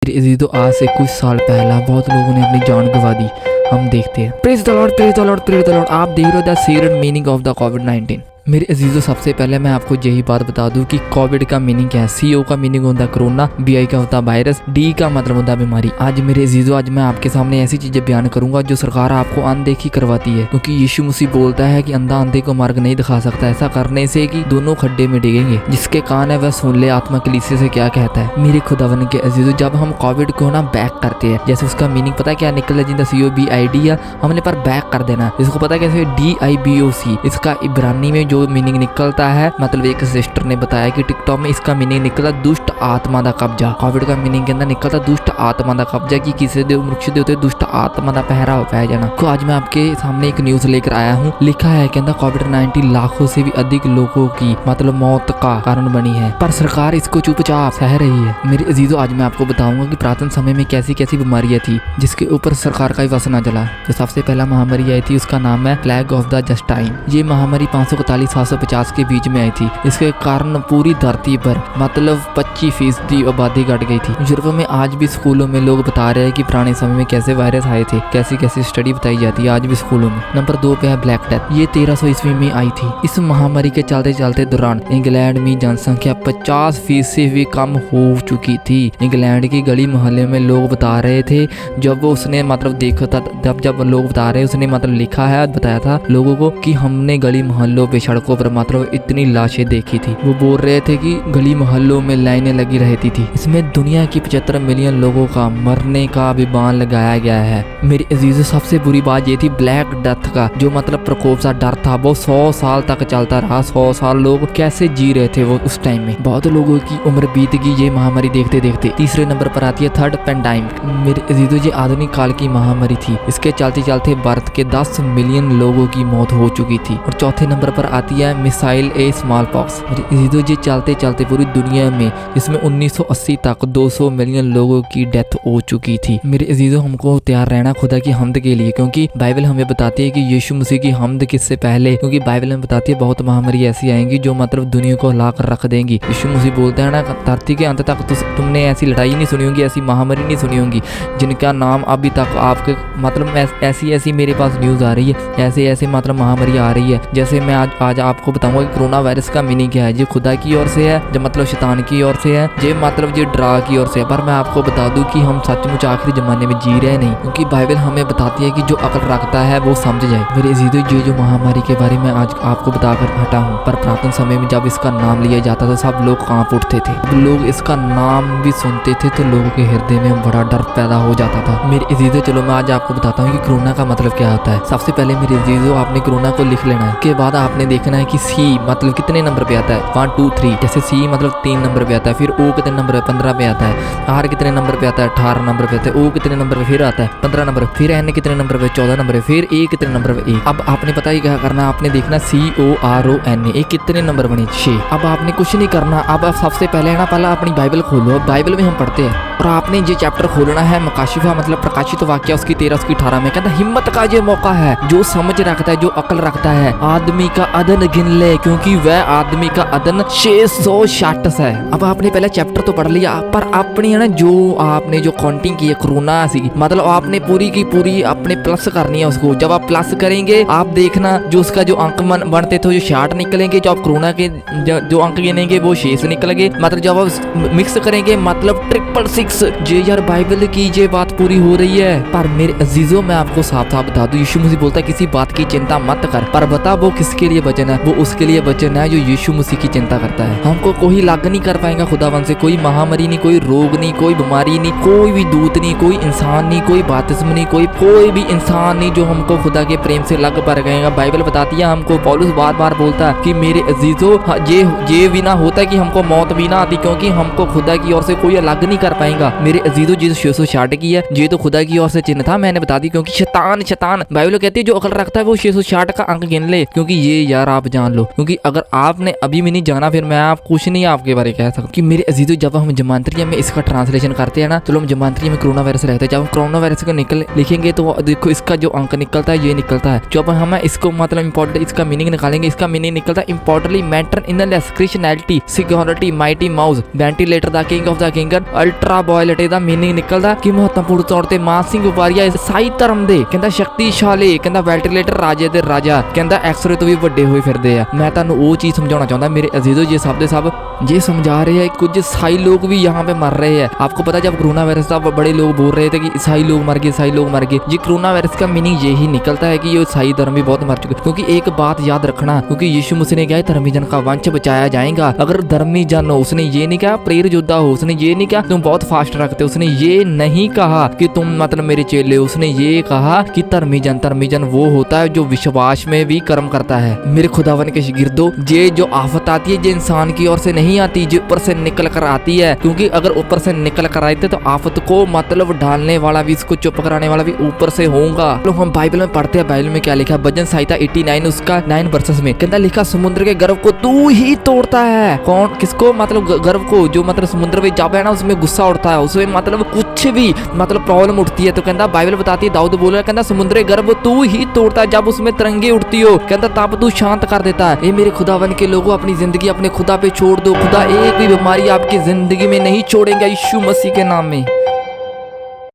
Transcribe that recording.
तो आज से कुछ साल पहला बहुत लोगों ने अपनी जान गंवा दी। हम देखते हैं। Praise the lord, praise the lord, praise the lord. आप देख रहे हो the secret meaning of the कोविड-19। मेरे अजीजों, सबसे पहले मैं आपको यही बात बता दूं कि कोविड का मीनिंग क्या है। CO का मीनिंग होता है कोरोना, BI का होता है वायरस, D का मतलब होता है बीमारी। आज मेरे अजीजों, आज मैं आपके सामने ऐसी चीजें बयान करूंगा जो सरकार आपको अनदेखी करवाती है, क्योंकि यीशु मसीह बोलता है कि अंधा अंधे को मार्ग नहीं दिखा सकता। ऐसा करने से कि दोनों खड्डे में डिगेंगे। जिसके कान है वह सुन ले आत्मा कलीसिया से क्या कहता है। मेरे खुदावन के अजीजों, जब हम कोविड को ना बैक करते हैं, जैसे उसका मीनिंग पता है क्या निकला, जिंदा COVID है, हमने पर बैक कर देना। इसको पता है कैसे, DIBOC। इसका इब्रानी में जो मीनिंग निकलता है, मतलब एक सिस्टर ने बताया कि टिकटॉक में इसका मीनिंग निकला दुष्ट आत्मा दा कब्जा। कोविड का मीनिंग के अंदर निकलता दुष्ट आत्मा दा कब्जा, कि किसी दे मनुष्य दे होते दुष्ट आत्मा दा पहरा पै जाना। तो आज मैं आपके सामने एक न्यूज लेकर आया हूँ। लिखा है कि कोविड-19 लाखों से भी अधिक लोगों की मतलब मौत का कारण बनी है, पर सरकार इसको चुपचाप सह रही है। मेरे अजीजों, आज मैं आपको बताऊंगा कि प्राचीन समय में कैसी कैसी बीमारियां थी जिसके ऊपर सरकार का ही वस न चला। जो सबसे पहला महामारी आई थी उसका नाम है प्लेग ऑफ द जस्टाइन। ये महामारी 541-750 के बीच में आई थी। इसके कारण पूरी धरती पर मतलब 25% आबादी घट गई थी। यूरोप में आज भी स्कूलों में लोग बता रहे हैं कि पुराने समय में कैसे वायरस आए थे, कैसी कैसी स्टडी बताई जाती है आज भी स्कूलों में। नंबर 2 पे है ब्लैक डेथ। ये 1300 ईस्वी में आई थी। इस महामारी के चलते चलते दौरान इंग्लैंड में जनसंख्या 50% से भी कम हो चुकी थी। इंग्लैंड की गली मोहल्ले में लोग बता रहे थे, जब उसने मतलब देखा था, जब लोग बता रहे, उसने मतलब लिखा है, बताया था लोगों को कि हमने गली मोहल्लों पे सड़कों पर मतलब इतनी लाशें देखी थी। वो बोल रहे थे कि गली मोहल्लों में लाइनें लगी रहती थी। इसमें दुनिया की 75 मिलियन लोगों का मरने का भी बान लगाया गया है। मेरी अजीजों, सबसे बुरी बात ये थी ब्लैक डेथ का जो मतलब प्रकोप सा डर था, वो 100 साल तक चलता रहा। 100 साल लोग कैसे जी रहे थे वो उस टाइम में। बहुत लोगों की उम्र बीत गई ये महामारी देखते देखते। तीसरे नंबर पर आती है थर्ड पेंडेमिक। मेरे अजीजों, ये आधुनिक काल की महामारी थी। इसके चलते चलते भारत के 10 मिलियन लोगों की मौत हो चुकी थी। और चौथे नंबर पर आती है मिसाइल ए स्मॉल पॉक्स। ये चलते चलते पूरी दुनिया में इसमें 1980 तक 200 मिलियन लोगों की डेथ हो चुकी थी। मेरे अजीजों, हमको तैयार रहना खुदा की हमद के लिए, क्योंकि बाइबल हमें बताती है कि यीशु मसीह की हमद किससे पहले, क्योंकि बाइबल हमें बताती है बहुत महामारी ऐसी आएंगी जो मतलब दुनिया को हिला कर रख देंगी। यीशु मसीह बोलते हैं ना, धरती के अंत तक तुमने ऐसी लड़ाई नहीं सुनी होगी, ऐसी महामारी नहीं सुनी होगी जिनका नाम अभी तक आपके मतलब ऐसी मेरे पास न्यूज आ रही है, ऐसे ऐसे मतलब महामारी आ रही है। जैसे मैं आज आपको बताऊंगा कि कोरोना वायरस का मीनिंग क्या है। ये खुदा की ओर से है, जो मतलब शैतान की ओर से है, ये मतलब ये ड्रा की ओर से है। पर मैं आपको बता दूं कि हम सचमुच आखिरी जमाने में जी रहे नहीं, क्योंकि बाइबल हमें बताती है कि जो अकल रखता है वो समझ जाए। मेरे अजीजों, ये जो महामारी के बारे में आज आपको बताकर हटा हूँ, पर प्राचीन समय में जब इसका नाम लिया जाता था सब लोग कांप उठते थे। लोग इसका नाम भी सुनते थे तो लोगों के हृदय में बड़ा डर पैदा हो जाता था। मेरे अजीजों, चलो मैं आज आपको बताता हूँ कि कोरोना का मतलब क्या होता है। सबसे पहले मेरे अजीजों, आपने कोरोना को लिख लेना है। उसके बाद आपने देखना है कि C मतलब कितने नंबर पे आता है, 1 2 3। जैसे C मतलब 3 नंबर पे आता है, फिर O कितने नंबर पे, 15 पे आता है। R कितने नंबर पे आता है, 18 नंबर पे आता है। O कितने नंबर पे फिर आता है, 15 नंबर। फिर N कितने नंबर पे, 14 नंबर पे। फिर A कितने नंबर पे, A। अब आपने पता ही क्या करना, आपने देखना CORONA कितने नंबर बने, 6। अब आपने कुछ नहीं करना। अब सबसे पहले ना पहले अपनी बाइबल खोलो। बाइबल में हम पढ़ते हैं और आपने ये चैप्टर खोलना है मकाशिफा मतलब प्रकाशित वाक्य उसकी 13 उसकी 18 में कहता हिम्मत का ये मौका है, जो समझ रखता है, जो अकल रखता है, आदमी का अदन गिन ले, क्योंकि वह आदमी का अदन 666 है। अब आपने पहले चैप्टर तो पढ़ लिया, पर अपनी है ना जो आपने जो काउंटिंग की है कोरोना सी, मतलब आपने पूरी की पूरी अपने प्लस करनी है उसको। जब आप प्लस करेंगे आप देखना जो उसका जो अंक बनते थे जो 60 निकलेंगे, जो आप कोरोना के जो अंक गिनेंगे वो 6 निकलेंगे। मतलब जब आप मिक्स करेंगे मतलब 666। ये यार बाइबल की ये बात पूरी हो रही है। पर मेरे अजीजों, मैं आपको साफ साफ बता दूं, यीशु मसीह बोलता है किसी बात की चिंता मत कर, पर बता वो किसके लिए वचन है, वो उसके लिए वचन है जो यीशु मसीह की चिंता करता है। हमको कोई लाग नहीं कर पाएगा खुदावन से, कोई महामारी नहीं, कोई रोग नहीं, कोई बीमारी नहीं, कोई भी दूत नहीं, कोई इंसान नहीं, कोई बातिस्म नहीं, कोई भी इंसान नहीं जो हमको खुदा के प्रेम से लग पा गएगा। बाइबल बताती है हमको, पौलुस बार बार बोलता है कि मेरे अजीजों, ये भी ना होता कि हमको मौत भी ना आती, क्योंकि हमको खुदा की ओर से कोई अलग नहीं कर पाएगा। मेरे अजीजों, जी 660 की है, ये तो खुदा की ओर से चिन्ह था, मैंने बता दी, क्योंकि शैतान बाइबल कहती है जो अकल रखता है वो 660 का अंक गिन ले। क्योंकि ये यार आप जान लो, क्योंकि अगर आपने अभी भी नहीं जाना फिर मैं आप कुछ नहीं आपके बारे कह सकता। कि मेरे अजीजों, जब हम जमांतरिया में इसका ट्रांसलेशन करते हैं ना, चलो हम जमांतरिया में कोरोना वायरस रहता है, जब हम कोरोना वायरस को लिखेंगे तो देखो इसका जो अंक निकलता है ये निकलता है। जब हम इसको मतलब इंपॉर्टेंट इसका मीनिंग निकालेंगे, इसका मीनिंग निकलता है importantly matter in Christianity security mighty mouse ventilator the king of the king ultra ਬੋਇਲਟੇ ਦਾ ਮੀਨਿੰਗ ਨਿਕਲਦਾ ਕਿ ਮਹੱਤਵਪੂਰਨ ਤੌਰ ਤੇ ਮਾਨ ਸਿੰਘ ਵਪਾਰੀਆ ਈਸਾਈ ਧਰਮ ਦੇ ਕਹਿੰਦਾ ਸ਼ਕਤੀਸ਼ਾਲੀ ਕਹਿੰਦਾ ਵੈਂਟੀਲੇਟਰ ਰਾਜੇ ਦੇ ਰਾਜਾ ਕਹਿੰਦਾ ਐਕਸਰੇ ਤੋਂ ਵੀ ਵੱਡੇ ਹੋਏ ਫਿਰਦੇ ਆ। ਮੈਂ ਤੁਹਾਨੂੰ ਉਹ ਚੀਜ਼ ਸਮਝਾਉਣਾ ਚਾਹੁੰਦਾ ਮੇਰੇ अजीजों, ये सब सब ये समझा रहे हैं कुछ ईसाई लोग भी यहाँ पे मर रहे हैं। आपको पता है जब कोरोना वायरस था बड़े लोग बोल रहे थे कि ईसाई लोग मर गए, ईसाई लोग मर गए। ये कोरोना वायरस का मीनिंग यही निकलता है कि ये ईसाई धर्म भी बहुत मर चुके। क्योंकि एक बात याद रखना, क्योंकि यीशु मसीह ने कहा धर्मी जन का वंश बचाया जाएगा। अगर धर्मी जन हो, उसने ये नहीं कहा प्रेर योद्धा हो, उसने ये नहीं कहा तुम बहुत फास्ट रखते हो, उसने ये नहीं कहा कि तुम मतलब मेरे चेले हो। उसने ये कहा कि धर्मी जन वो होता है जो विश्वास में भी कर्म करता है। मेरे खुदावन के शागिर्दों, ये जो आफत आती है ये इंसान की ओर से नहीं आती, जो ऊपर से निकल कर आती है। क्योंकि अगर ऊपर से निकल कर आते तो आफत को मतलब ढालने वाला भी, इसको चुप कराने वाला भी ऊपर से होगा। तो हम बाइबल में पढ़ते हैं, बाइबल में क्या लिखा है, भजन संहिता 89 उसका 9 वर्सेस में कहता लिखा समुद्र के गर्व को तू ही तोड़ता है। कौन किसको मतलब गर्व को, जो मतलब समुद्र में जब है ना उसमें गुस्सा उठता है, उसमें मतलब कुछ भी मतलब प्रॉब्लम उठती है तो कहता बाइबल बताती है, दाऊद बोल रहा है कहता समुद्र गर्व तू ही तोड़ता है, जब उसमें तरंगे उठती हो कहता तब तू शांत कर देता है। ये मेरे खुदावन के लोगों अपनी जिंदगी अपने खुदा पे छोड़ दो। खुदा एक भी बीमारी आपकी जिंदगी में नहीं छोड़ेंगे यीशु मसीह के नाम में।